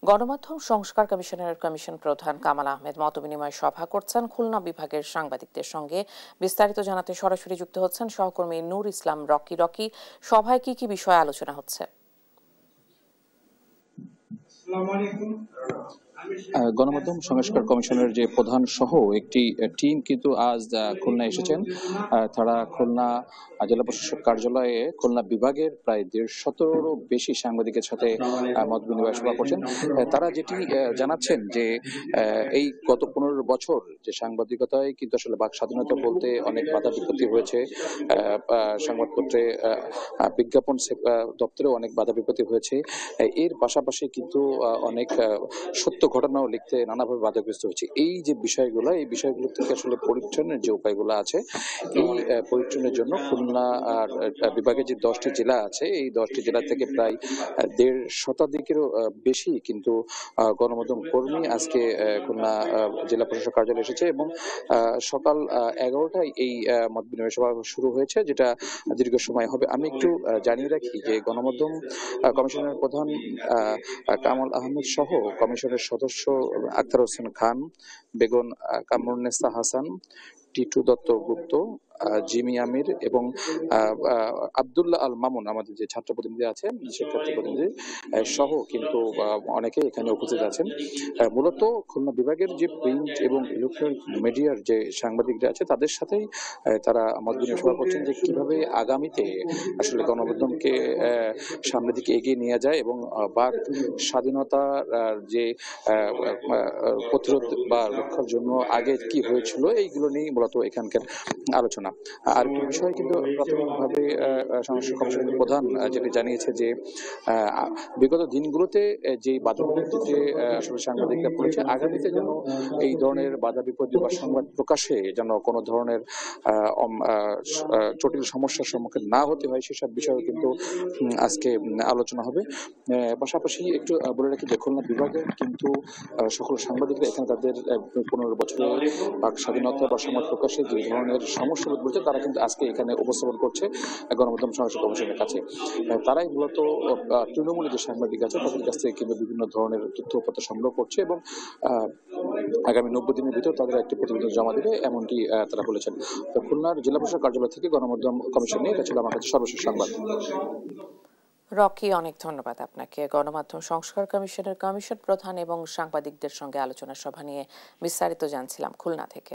গণমাধ্যম সংস্কার কমিশনের কমিশন প্রধান কামাল আহমেদ মতবিনিময় সভা করছেন। খুলনা বিভাগের সাংবাদিকদের সঙ্গে বিস্তারিত জানাতে সরাসরি যুক্ত হচ্ছেন সহকর্মী নূর ইসলাম রকি। সভায় কি কি বিষয়ে আলোচনা হচ্ছে? গণমাধ্যম সংস্কার কমিশনের যে প্রধান সহ একটি টিম কিন্তু আজ খুলনা এসেছেন। তারা খুলনা জেলা প্রশাসক কার্যালয়ে খুলনা বিভাগের প্রায় 150-রও বেশি সাংবাদিকের সাথে মত বিনিময় সভা করছেন। তারা যেটি জানাচ্ছেন যে এই গত 15 বছর যে সাংবাদিকতায় কিন্তু আসলে বাক স্বাধীনতা বলতে অনেক বাধা বিপত্তি হয়েছে। সংবাদপত্রে বিজ্ঞাপন দপ্তরে অনেক বাধা বিপত্তি হয়েছে। এর পাশাপাশি কিন্তু অনেক সত্য ঘটনাও লিখতে নানাভাবে বাধাগ্রস্ত হচ্ছে। এই যে বিষয়গুলো, এই বিষয়গুলো থেকে আসলে পরিত্রাণের যে উপায়গুলো আছে, এই পরিত্রাণের জন্য খুলনা বিভাগের যে 10টি জেলা আছে, এই 10টি জেলা থেকে প্রায় 1.5 শতাধিকেরও বেশি কিন্তু গণমাধ্যম কর্মী আজকে খুলনা জেলা প্রশাসক কার্যালয়ে এসেছে এবং সকাল 11টায় এই মত বিনিময় সভা শুরু হয়েছে, যেটা দীর্ঘ সময় হবে। আমি একটু জানিয়ে রাখি যে গণমাধ্যম কমিশনের প্রধান কামাল আহমেদ সহ কমিশনের সদস্য আখতার হোসেন খান, বেগম কামরুন্নেসা হাসান, টিটু দত্ত গুপ্ত, জিমি আমির এবং আব্দুল্লাহ আল মামুন, আমাদের যে ছাত্র প্রতিনিধি আছেন, শিক্ষার্থী প্রতিনিধি সহ কিন্তু অনেকে এখানে উপস্থিত আছেন। মূলত খুলনা বিভাগের যে প্রিন্ট এবং ইলেকট্রনিক মিডিয়ার যে সাংবাদিকরা আছে, তাদের সাথেই তারা মত বিনিময় সভা করছেন যে কিভাবে আগামীতে আসলে গণমাধ্যমকে সামনের দিকে এগিয়ে নিয়ে যায় এবং বাক স্বাধীনতার যে প্রতিরোধ বা রক্ষার জন্য আগে কি হয়েছিল, এইগুলো নিয়ে মূলত এখানকার আলোচনা। আর একটি বিষয় কিন্তু প্রাথমিকভাবে সংস্কার কমিশনের প্রধান যেটি জানিয়েছে যে বিগত দিনগুলোতে যে বাধা বিপত্তিতে আসলে সাংবাদিকরা পড়েছে, আগামীতে যেন এই ধরনের বাধা বিপত্তি বা সংবাদ প্রকাশে যেন কোনো ধরনের জটিল সমস্যার সম্মুখীন না হতে হয়, সেসব বিষয়ে কিন্তু আজকে আলোচনা হবে। পাশাপাশি একটু বলে রাখি যে খুলনা বিভাগে কিন্তু সকল সাংবাদিকরা এখানে তাদের 15 বছরের বাক স্বাধীনতা বা সংবাদ প্রকাশে যে ধরনের সমস্যা বোধ করছে, তারা কিন্তু আজকে এখানে উপস্থাপন করছে গণমাধ্যম সংস্কার কমিশনের কাছে। তারাই মূলত তৃণমূলের যে সাংবাদিক আছে তাদের কাছ থেকে কিন্তু বিভিন্ন ধরনের তথ্যপত্র সংগ্রহ করছে এবং আগামী 90 দিনের ভিতর তাদের একটি প্রতিবেদন জমা দেবে, এমনটি তারা বলেছেন। তো খুলনার জেলা প্রশাসক কার্যালয় থেকে গণমাধ্যম কমিশন নিয়ে এটা ছিল আমার কাছে সর্বশেষ সংবাদ। রকি, অনেক ধন্যবাদ আপনাকে। গণমাধ্যম সংস্কার কমিশনের কমিশন প্রধান এবং সাংবাদিকদের সঙ্গে আলোচনা সভা নিয়ে বিস্তারিত জানছিলাম খুলনা থেকে।